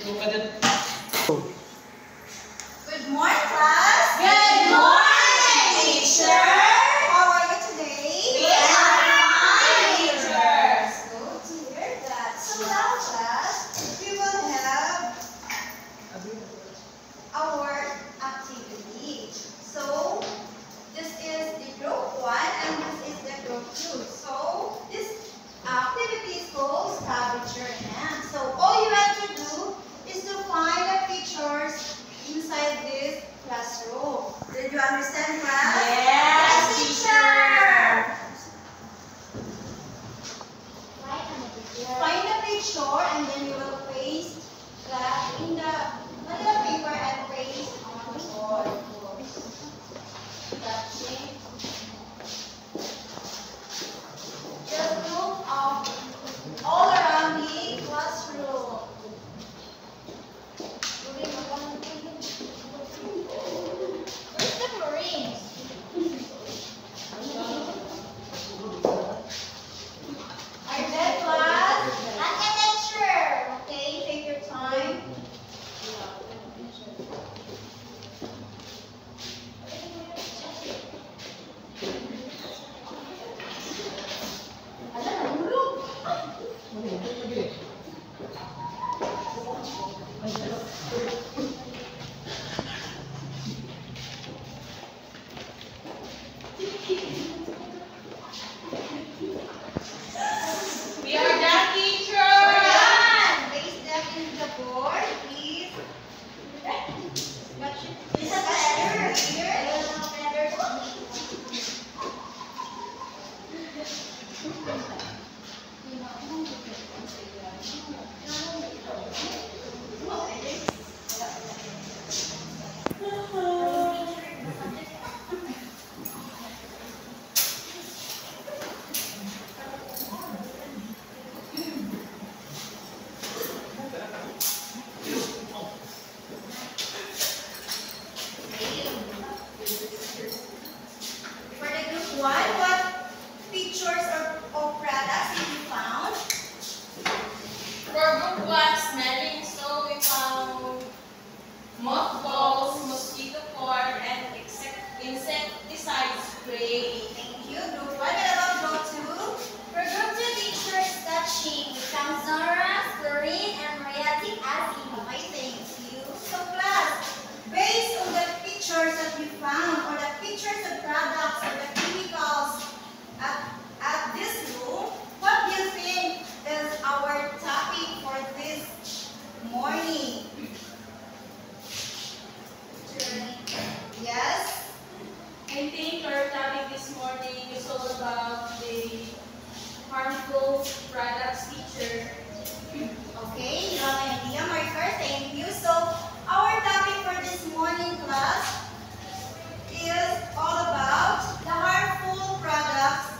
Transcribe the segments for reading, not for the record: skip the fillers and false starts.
Good morning, class. Good morning, teacher. How are you today? We are fine, teacher. Good to hear that. So now, class, we will have our activity. So this is the group 1 and this is the group 2. So this activity is called Scavenger Hunt. So all you have to do is to find the pictures inside this classroom. Did you understand, class? Yes, teacher. Find the picture and then you will paste that in the little paper and paste on the board. Touching the group of all around the classroom. Where's the Marines? Are you there, class? Architecture. Okay, take your time. We are done, teacher. Done. Place them in the board, please. Is a feather here? For the group 1, what pictures of products did you found? For group 1, smelling, so we found mothballs, mosquito coil, and insecticide spray. Thank you. Group 1, what about group 2? For group 2 teachers touching, we found Zora, chlorine, and muriatic acid. Okay, thank you. So class, based on the pictures that you found or the pictures of products or the chemicals at this room, what do you think is our topic for this morning? Yes? I think our topic this morning is all about the harmful products, teacher. Okay, you have an idea, Marker. Thank you. So, our topic for this morning class is all about the harmful products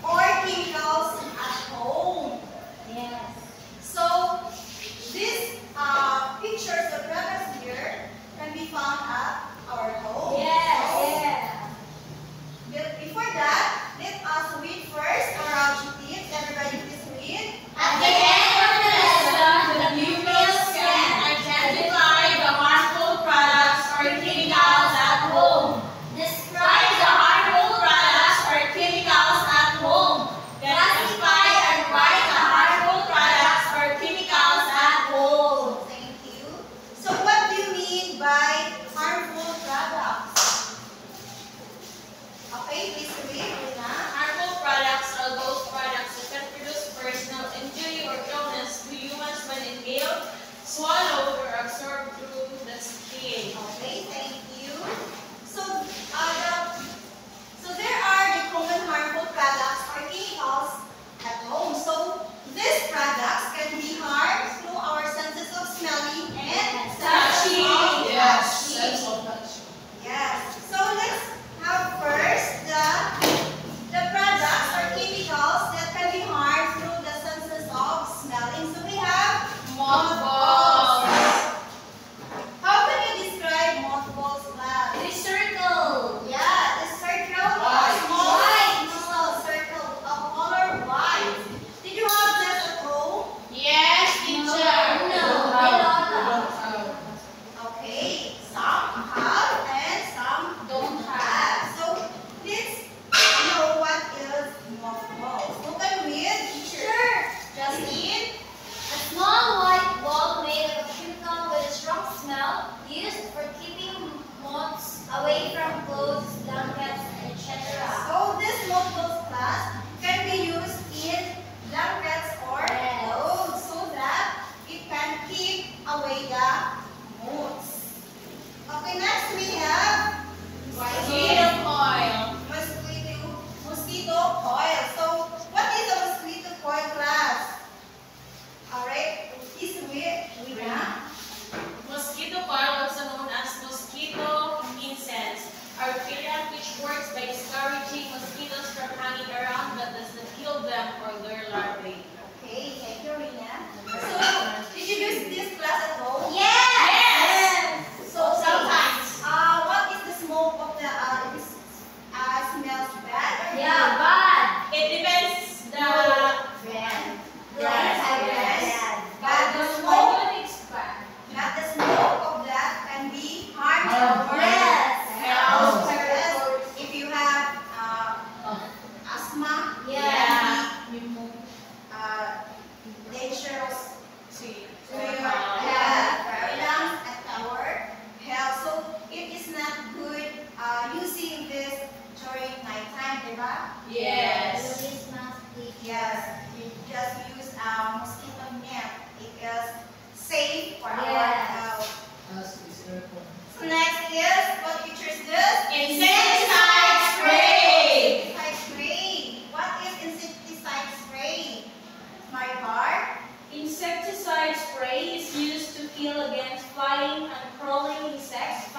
or chemicals at home. Yes. So, these pictures of products here can be found at our home. Yes. But before that, let us read first our objectives. Everybody please read. At the end of the lesson, the pupils can identify the harmful products or chemicals at home. Describe the harmful products or chemicals at home. Classify and write the harmful products or chemicals at home. Thank you. So, what do you mean by harmful products? Okay, please read, Luna. Harmful products are those products that can produce personal injury or illness to humans when inhaled, swallowed, or absorbed through the skin. Okay, thank you. So, there are the common harmful products or chemicals at home. So, these products can be harmed through our senses of smelling and Touching. Yes, that's all touching. Yes. So, let's have first the products or chemicals that can be harmed through the senses of smelling. So, we have Mothballs. How can you describe mothballs, class? The circle. Yeah, the circle of White. small circle of color white. Did you have that at home? Yes, teacher. No, I don't to your health, to our lungs, and our health. So it is not good using this during nighttime, diba? Yes. Yes, you just use mosquito net. It is safe for our Yes. health. As is aircon. So next is, what picture is this? Insecticide spray. Insecticide spray. What is insecticide spray? Maricar? Insecticide spray is used to kill against flying and crawling insects